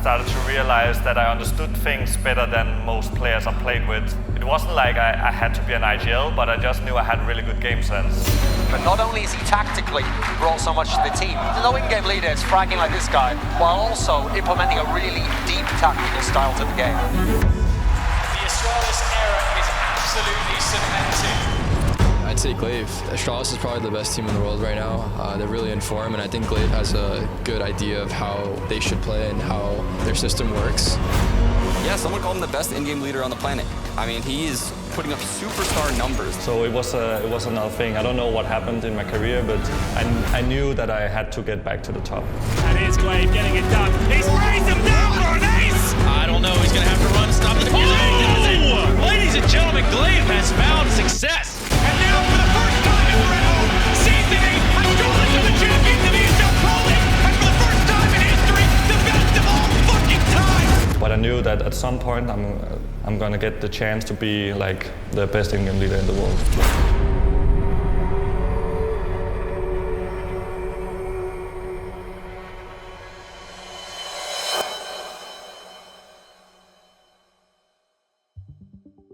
started to realize that I understood things better than most players I played with. It wasn't like I had to be an IGL, but I just knew I had really good game sense. But not only is he tactically brought so much to the team, no in-game leader is fragging like this guy, while also implementing a really deep tactical style to the game. The Astralis era is absolutely cemented. I'd say gla1ve. Astralis is probably the best team in the world right now. They're really in form, and I think gla1ve has a good idea of how they should play and how their system works. Yeah, someone called him the best in-game leader on the planet. I mean, he's putting up superstar numbers. So it was another thing. I don't know what happened in my career, but I knew that I had to get back to the top. And here's gla1ve getting it done. He's raised him down for an ace! I don't know, he's gonna have to run, stop the defuse. Ladies and gentlemen, gla1ve has found success. And now for the first time in Red Hole, season 8, Astralis are the champions of ESL Colin. And for the first time in history, the best of all fucking time. But I knew that at some point I'm gonna get the chance to be like the best in-game leader in the world.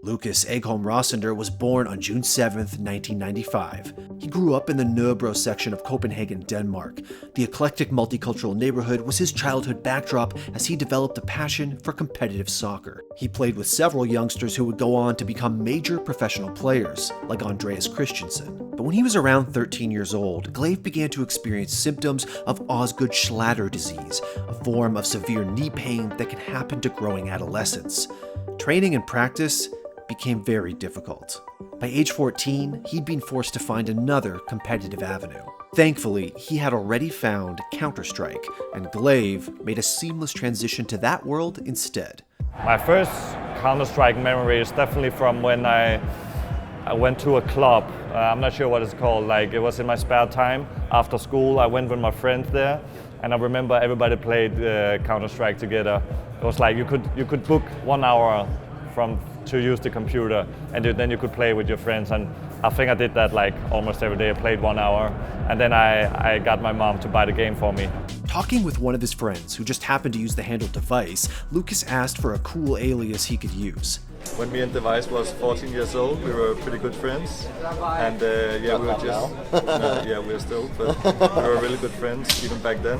Lukas Egholm Rosander was born on June 7th, 1995. He grew up in the Nørrebro section of Copenhagen, Denmark. The eclectic multicultural neighborhood was his childhood backdrop as he developed a passion for competitive soccer. He played with several youngsters who would go on to become major professional players, like Andreas Christensen. But when he was around 13 years old, gla1ve began to experience symptoms of Osgood-Schlatter disease, a form of severe knee pain that can happen to growing adolescents. Training and practice became very difficult. By age 14, he'd been forced to find another competitive avenue. Thankfully, he had already found Counter-Strike, and gla1ve made a seamless transition to that world instead. My first Counter-Strike memory is definitely from when I went to a club. I'm not sure what it's called. Like, it was in my spare time after school. I went with my friends there, and I remember everybody played Counter-Strike together. It was like you could book 1 hour to use the computer, and then you could play with your friends. And I think I did that like almost every day. I played 1 hour, and then I got my mom to buy the game for me. Talking with one of his friends who just happened to use the handled device, Lukas asked for a cool alias he could use. When me and device was 14 years old, we were pretty good friends, and we were just we're still, but we were really good friends even back then.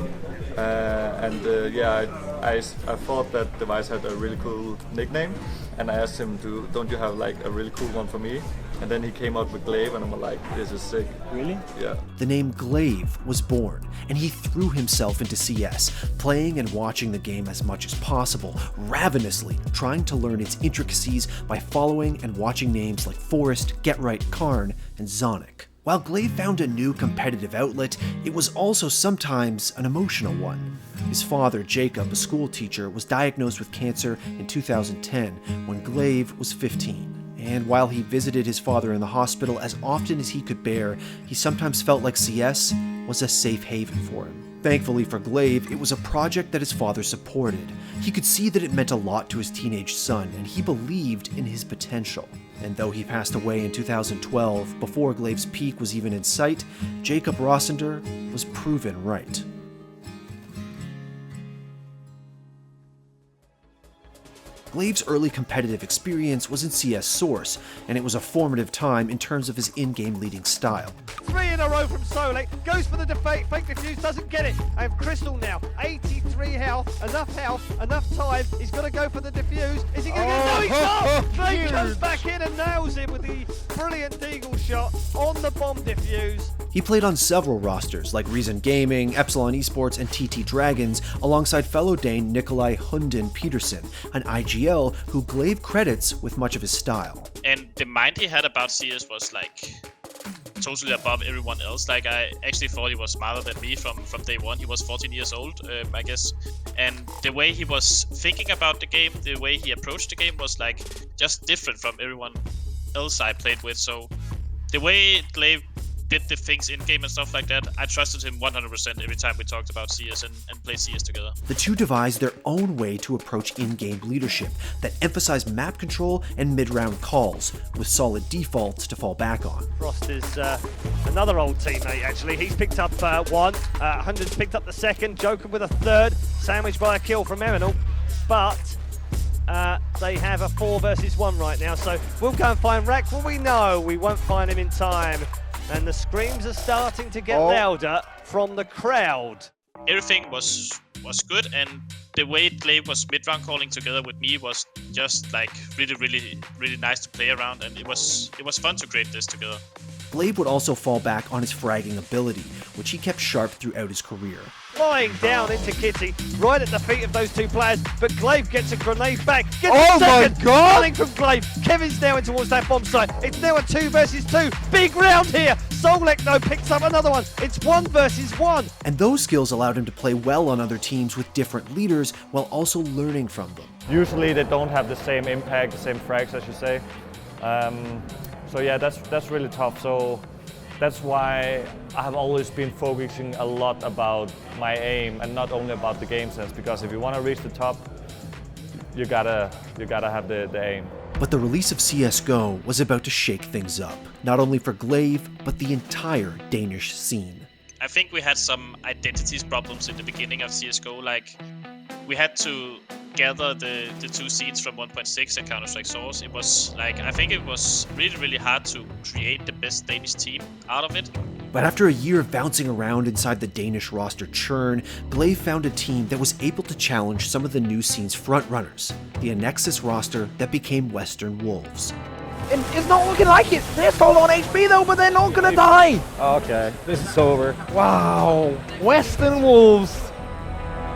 I thought that device had a really cool nickname, and I asked him don't you have like a really cool one for me? And then he came out with gla1ve, and I'm like, this is sick. Really? Yeah. The name gla1ve was born, and he threw himself into CS, playing and watching the game as much as possible, ravenously trying to learn its intricacies by following and watching names like Forrest, GetRight, Karn, and Zonic. While gla1ve found a new competitive outlet, it was also sometimes an emotional one. His father, Jacob, a school teacher, was diagnosed with cancer in 2010 when gla1ve was 15. And while he visited his father in the hospital as often as he could bear, he sometimes felt like CS was a safe haven for him. Thankfully for gla1ve, it was a project that his father supported. He could see that it meant a lot to his teenage son, and he believed in his potential. And though he passed away in 2012, before gla1ve's peak was even in sight, Jacob Rosander was proven right. gla1ve's early competitive experience was in CS Source, and it was a formative time in terms of his in-game leading style. 3 in a row from Solek, goes for the fake defuse, doesn't get it. I have Crystal now, 83 health, enough time. He's got to go for the defuse. Is he going to get it? No, he's not! gla1ve comes back in and nails him with the brilliant Deagle shot on the bomb defuse. He played on several rosters like Reason Gaming, Epsilon Esports, and TT Dragons, alongside fellow Dane Nikolai Hunden Petersen, an IGL who gla1ve credits with much of his style. And the mind he had about CS was like totally above everyone else. Like, I actually thought he was smarter than me from day one. He was 14 years old, I guess. And the way he was thinking about the game, the way he approached the game was like just different from everyone else I played with. So the way gla1ve did the things in game and stuff like that, I trusted him 100% every time we talked about CS and played CS together. The two devised their own way to approach in-game leadership that emphasized map control and mid-round calls, with solid defaults to fall back on. Frost is another old teammate, actually. He's picked up one, 100's picked up the second, Joker with a third, sandwiched by a kill from McNeil, but they have a 4 versus 1 right now, so we'll go and find Rack. Well, we know we won't find him in time, and the screams are starting to get louder from the crowd. Everything was good, and the way gla1ve was mid-round calling together with me was just like really nice to play around, and it was fun to create this together. gla1ve would also fall back on his fragging ability, which he kept sharp throughout his career. Flying down into Kitty, right at the feet of those two players, but gla1ve gets a grenade back. Gets oh a second, my god! Running from gla1ve. Kevin's now in towards that bomb site. It's now a 2 versus 2. Big round here. Solekno picks up another one. It's 1 versus 1. And those skills allowed him to play well on other teams with different leaders while also learning from them. Usually they don't have the same impact, the same frags, I should say. So yeah, that's really tough. So that's why I have always been focusing a lot about my aim and not only about the game sense, because if you want to reach the top, you gotta have the aim. But the release of CSGO was about to shake things up, not only for gla1ve, but the entire Danish scene. I think we had some identities problems in the beginning of CSGO, like we had to gather the two scenes from 1.6 and Counter-Strike Source. It was like, I think it was really hard to create the best Danish team out of it. But after a year of bouncing around inside the Danish roster churn, gla1ve found a team that was able to challenge some of the new scene's frontrunners, the Annexus roster that became Western Wolves. And it's not looking like it. They're still on HP though, but they're not gonna die. Okay, this is over. Wow, Western Wolves.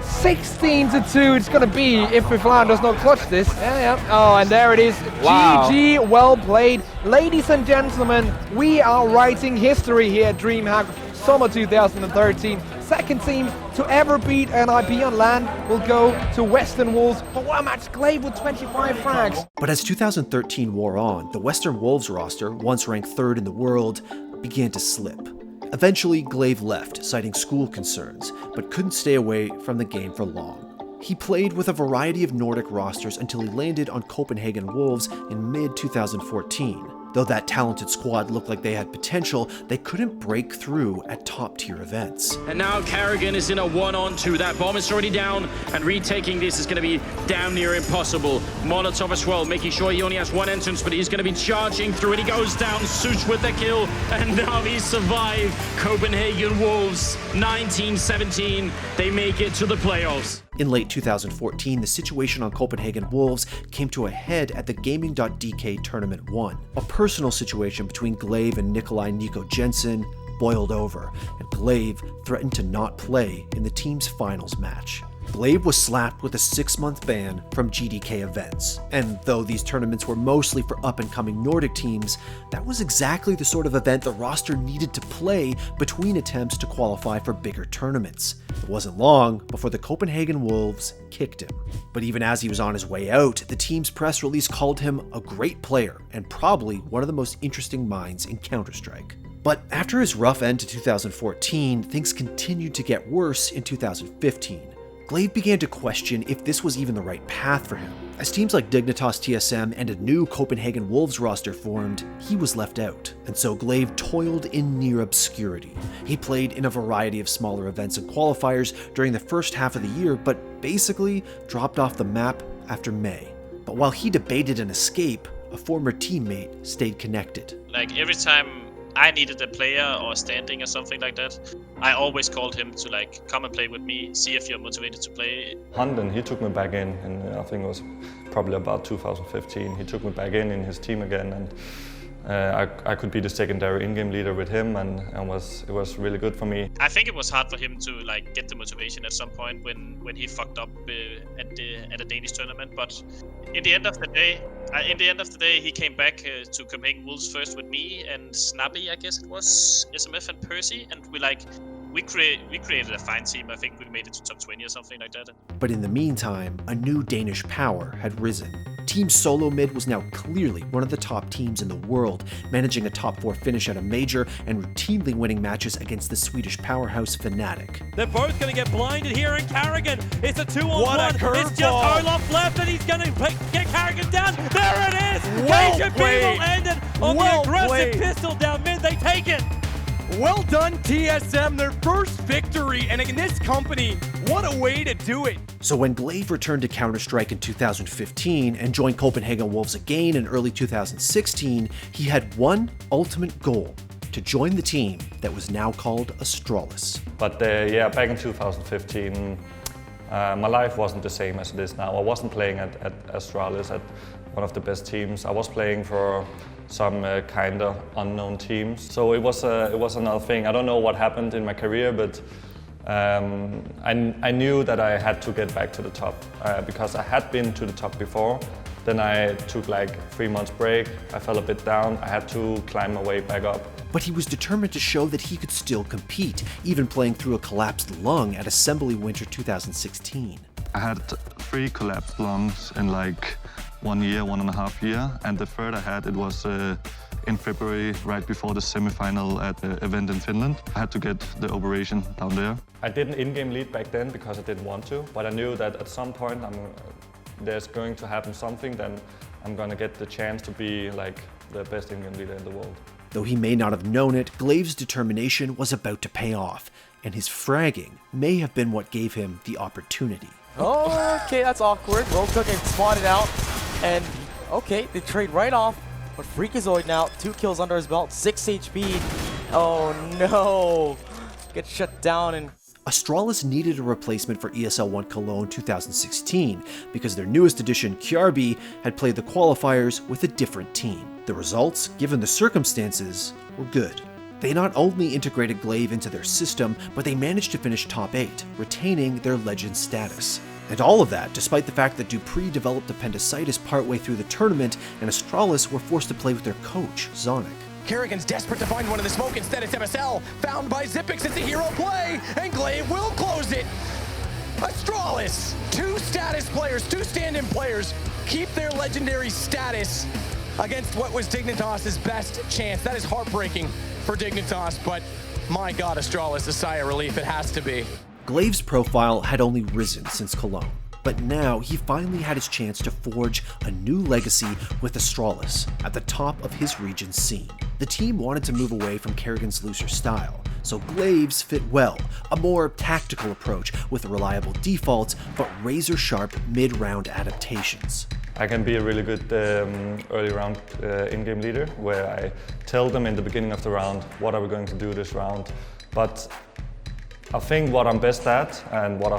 16-2 it's gonna be if Flan does not clutch this. Yeah. Oh, and there it is. Wow. GG, well played. Ladies and gentlemen, we are writing history here at DreamHack Summer 2013. Second team to ever beat an IP on LAN will go to Western Wolves. But what a match, gla1ve with 25 frags. But as 2013 wore on, the Western Wolves roster, once ranked 3rd in the world, began to slip. Eventually, gla1ve left, citing school concerns, but couldn't stay away from the game for long. He played with a variety of Nordic rosters until he landed on Copenhagen Wolves in mid-2014. Though that talented squad looked like they had potential, they couldn't break through at top-tier events. And now Carrigan is in a 1-on-2. That bomb is already down, and retaking this is going to be damn near impossible. Molotov as well, making sure he only has one entrance, but he's going to be charging through, and he goes down. Such with the kill, and now he survived. Copenhagen Wolves, 19-17. They make it to the playoffs. In late 2014, the situation on Copenhagen Wolves came to a head at the Gaming.dk Tournament 1. A personal situation between gla1ve and Nikolai Nico Jensen boiled over, and gla1ve threatened to not play in the team's finals match. gla1ve was slapped with a 6-month ban from GDK events, and though these tournaments were mostly for up-and-coming Nordic teams, that was exactly the sort of event the roster needed to play between attempts to qualify for bigger tournaments. It wasn't long before the Copenhagen Wolves kicked him. But even as he was on his way out, the team's press release called him a great player and probably one of the most interesting minds in Counter-Strike. But after his rough end to 2014, things continued to get worse in 2015. gla1ve began to question if this was even the right path for him. As teams like Dignitas TSM and a new Copenhagen Wolves roster formed, he was left out, and so gla1ve toiled in near obscurity. He played in a variety of smaller events and qualifiers during the first half of the year, but basically dropped off the map after May. But while he debated an escape, a former teammate stayed connected. Like every time I needed a player or a standing or something like that, I always called him to like come and play with me, see if you're motivated to play. Hunden, he took me back in, and I think it was probably about 2015. He took me back in his team again, and I could be the secondary in-game leader with him, and it was really good for me. I think it was hard for him to like get the motivation at some point when he fucked up at a Danish tournament. But in the end of the day, he came back to Copenhagen Wolves first with me and Snappy, I guess it was, SMF and Percy, and we created a fine team. I think we made it to top 20 or something like that. But in the meantime, a new Danish power had risen. Team Solo Mid was now clearly one of the top teams in the world, managing a top 4 finish at a major and routinely winning matches against the Swedish powerhouse Fnatic. They're both going to get blinded here, and Carrigan, it's a 2-on-1. What a curveball. It's just Olaf left, and he's going to get Carrigan down. There it is! Well Major played. Beetle ended on the aggressive pistol down mid. They take it. Well done, TSM, their first victory, and in this company, what a way to do it. So when gla1ve returned to Counter-Strike in 2015 and joined Copenhagen Wolves again in early 2016, he had one ultimate goal: to join the team that was now called Astralis. But yeah, back in 2015, my life wasn't the same as it is now. I wasn't playing at Astralis, at one of the best teams. I was playing for some kind of unknown teams. So it was another thing. I don't know what happened in my career, but I knew that I had to get back to the top because I had been to the top before. Then I took like 3 months break. I fell a bit down. I had to climb my way back up. But he was determined to show that he could still compete, even playing through a collapsed lung at Assembly Winter 2016. I had 3 collapsed lungs in like 1 year, 1.5 years, and the third I had, it was in February, right before the semi-final at the event in Finland. I had to get the operation down there. I didn't in-game lead back then because I didn't want to, but I knew that at some point there's going to happen something, then I'm gonna get the chance to be like the best in-game leader in the world. Though he may not have known it, gla1ve's determination was about to pay off, and his fragging may have been what gave him the opportunity. Oh, okay, that's awkward. Rollcook and spotted out, and okay, they trade right off. But Freakazoid now, 2 kills under his belt, 6 HP. Oh no, gets shut down. And Astralis needed a replacement for ESL One Cologne 2016 because their newest addition, Kjarby, had played the qualifiers with a different team. The results, given the circumstances, were good. They not only integrated gla1ve into their system, but they managed to finish top 8, retaining their legend status. And all of that despite the fact that Dupree developed appendicitis partway through the tournament, and Astralis were forced to play with their coach, Zonic. Kerrigan's desperate to find one in the smoke. Instead, it's MSL, found by Xyp9x. It's a hero play, and gla1ve will close it. Astralis, 2 status players, 2 stand-in players, keep their legendary status against what was Dignitas's best chance. That is heartbreaking for Dignitas, but my God, Astralis, a sigh of relief, it has to be. gla1ve's profile had only risen since Cologne, but now he finally had his chance to forge a new legacy with Astralis at the top of his region's scene. The team wanted to move away from Kerrigan's looser style, so gla1ve's fit well, a more tactical approach with reliable defaults but razor-sharp mid-round adaptations. I can be a really good early round in-game leader, where I tell them in the beginning of the round what are we going to do this round. But I think what I'm best at, and what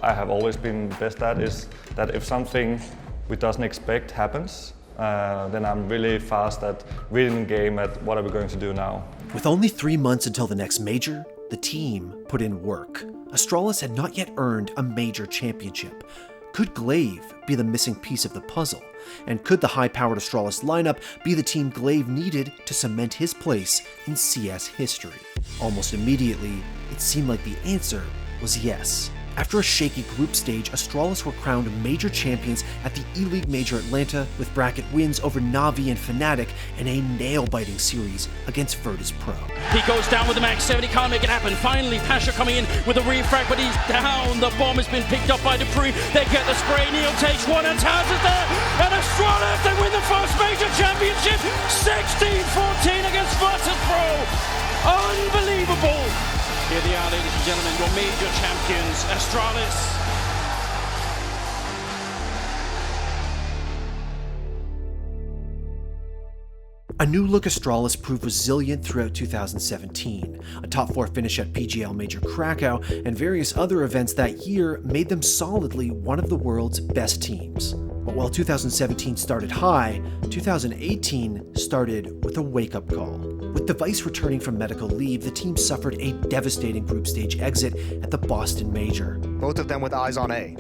I have always been best at, is that if something we doesn't expect happens, then I'm really fast at reading the game at what are we going to do now. With only 3 months until the next major, the team put in work. Astralis had not yet earned a major championship. Could gla1ve be the missing piece of the puzzle? And could the high-powered Astralis lineup be the team gla1ve needed to cement his place in CS history? Almost immediately, it seemed like the answer was yes. After a shaky group stage, Astralis were crowned major champions at the E-League Major Atlanta with bracket wins over Na'Vi and Fnatic in a nail-biting series against Virtus.pro. He goes down with the max 7, he can't make it happen. Finally, Pasha coming in with a refrag, but he's down. The bomb has been picked up by Dupree. They get the spray, Neil takes one, and Taz is there. And Astralis, they win the first major championship, 16-14 against Virtus.pro. Unbelievable. Here they are, ladies and gentlemen, your major champions, Astralis. A new-look Astralis proved resilient throughout 2017. A top 4 finish at PGL Major Krakow and various other events that year made them solidly one of the world's best teams. But while 2017 started high, 2018 started with a wake-up call. With Device returning from medical leave, the team suffered a devastating group stage exit at the Boston Major. Both of them with eyes on A.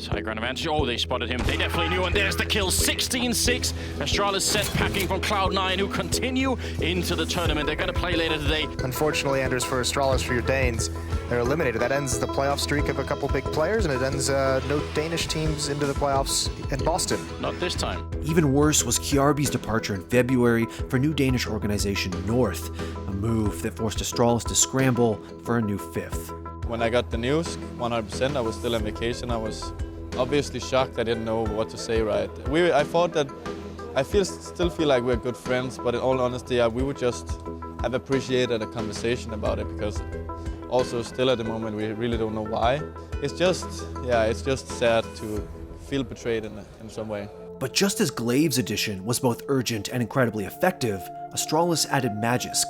That's high ground advantage. Oh, they spotted him. They definitely knew, and there's the kill. 16-6. Astralis set packing from Cloud9, who continue into the tournament. They're going to play later today. Unfortunately, Anders, for Astralis, for your Danes, they're eliminated. That ends the playoff streak of a couple big players, and it ends no Danish teams into the playoffs in Boston. Not this time. Even worse was Kjarby's departure in February for new Danish organization North, a move that forced Astralis to scramble for a new fifth. When I got the news, 100%, I was still on vacation. I was obviously shocked. I didn't know what to say, right? I thought that, still feel like we're good friends, but in all honesty, we would just have appreciated a conversation about it, because also still at the moment, we really don't know why. It's just sad to feel betrayed in some way. But just as gla1ve's addition was both urgent and incredibly effective, Astralis added Magisk,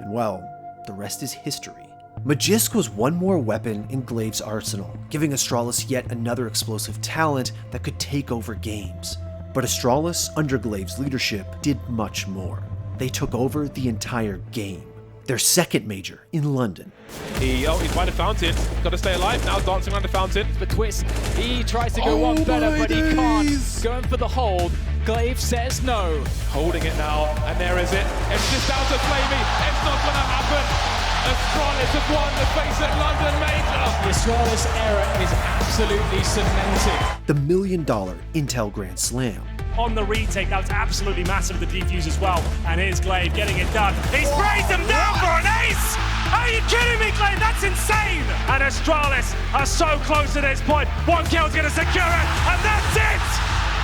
and well, the rest is history. Magisk was one more weapon in gla1ve's arsenal, giving Astralis yet another explosive talent that could take over games. But Astralis, under gla1ve's leadership, did much more. They took over the entire game. Their second major in London. He's by the fountain. Got to stay alive now, dancing around the fountain. The twist. He tries to go one better, but he can't. Going for the hold. gla1ve says no. Holding it now, and there is it. It's just down to Flamey. It's not going to happen. Astralis have won the face at London Major. The Astralis era is absolutely cemented. The $1 million Intel Grand Slam. On the retake, that was absolutely massive, the defuse as well. And here's gla1ve getting it done. He sprays him down for an ace! Are you kidding me, gla1ve? That's insane! And Astralis are so close to this point. One kill's gonna secure it, and that's it!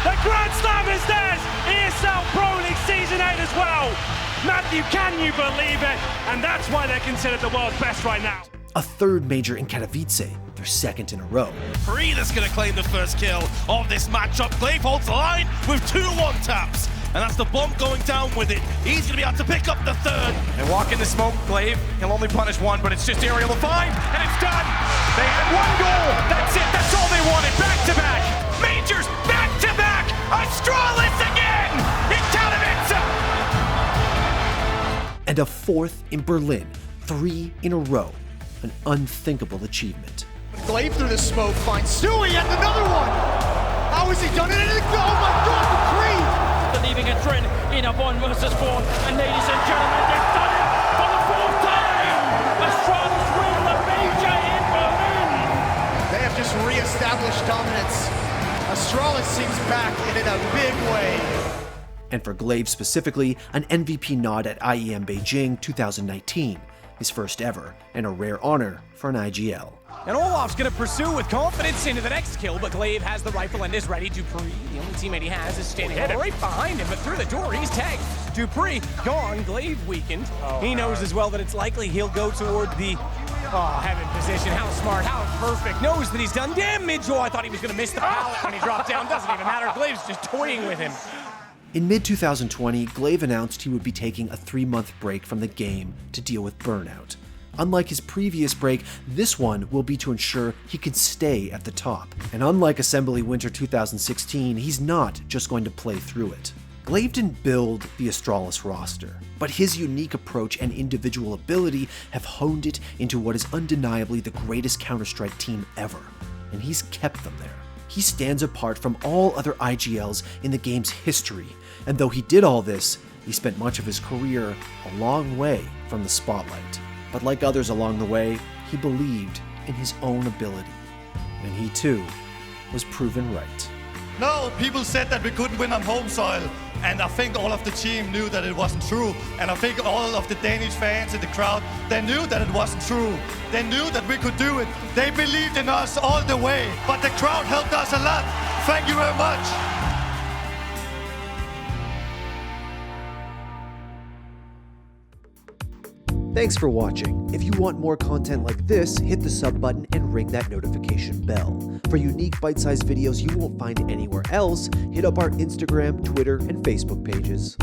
The Grand Slam is theirs! ESL Pro League Season 8 as well! Matthew, can you believe it? And that's why they're considered the world's best right now. A third major in Katowice, their second in a row. Pre that's going to claim the first kill of this matchup. gla1ve holds the line with 2 1-taps. And that's the bomb going down with it. He's going to be able to pick up the third. And walk in the smoke, gla1ve. He'll only punish one, but it's just aerial to find, and it's done. They had 1 goal. That's it. That's all they wanted. Back-to-back. Majors, back-to-back. Astralis again in Katowice. And a fourth in Berlin, 3 in a row. An unthinkable achievement. gla1ve through the smoke finds Stewie and another one! How has he done it? Oh my god, the cream! Leaving a trend in a 1 versus 4. And ladies and gentlemen, they've done it for the 4th time! Astralis win the major in Berlin! They have just re-established dominance. Astralis seems back and in a big way. And for gla1ve specifically, an MVP nod at IEM Beijing 2019. His first ever, and a rare honor for an IGL. And Olaf's going to pursue with confidence into the next kill, but gla1ve has the rifle and is ready. Dupree, the only teammate he has, is standing right behind him, but through the door, he's tagged. Dupree gone, gla1ve weakened. He knows as well that it's likely he'll go toward the heaven position. How smart, how perfect. Knows that he's done damage. Oh, I thought he was going to miss the pallet when he dropped down. Doesn't even matter. gla1ve's just toying with him. In mid-2020, gla1ve announced he would be taking a 3-month break from the game to deal with Burnout. Unlike his previous break, this one will be to ensure he can stay at the top. And unlike Assembly Winter 2016, he's not just going to play through it. gla1ve didn't build the Astralis roster, but his unique approach and individual ability have honed it into what is undeniably the greatest Counter-Strike team ever. And he's kept them there. He stands apart from all other IGLs in the game's history, and though he did all this, he spent much of his career a long way from the spotlight. But like others along the way, he believed in his own ability, and he too was proven right. No, people said that we couldn't win on home soil, and I think all of the team knew that it wasn't true, and I think all of the Danish fans in the crowd, they knew that it wasn't true. They knew that we could do it. They believed in us all the way, but the crowd helped us a lot. Thank you very much. Thanks for watching. If you want more content like this, hit the sub button and ring that notification bell. For unique bite-sized videos you won't find anywhere else, hit up our Instagram, Twitter, and Facebook pages.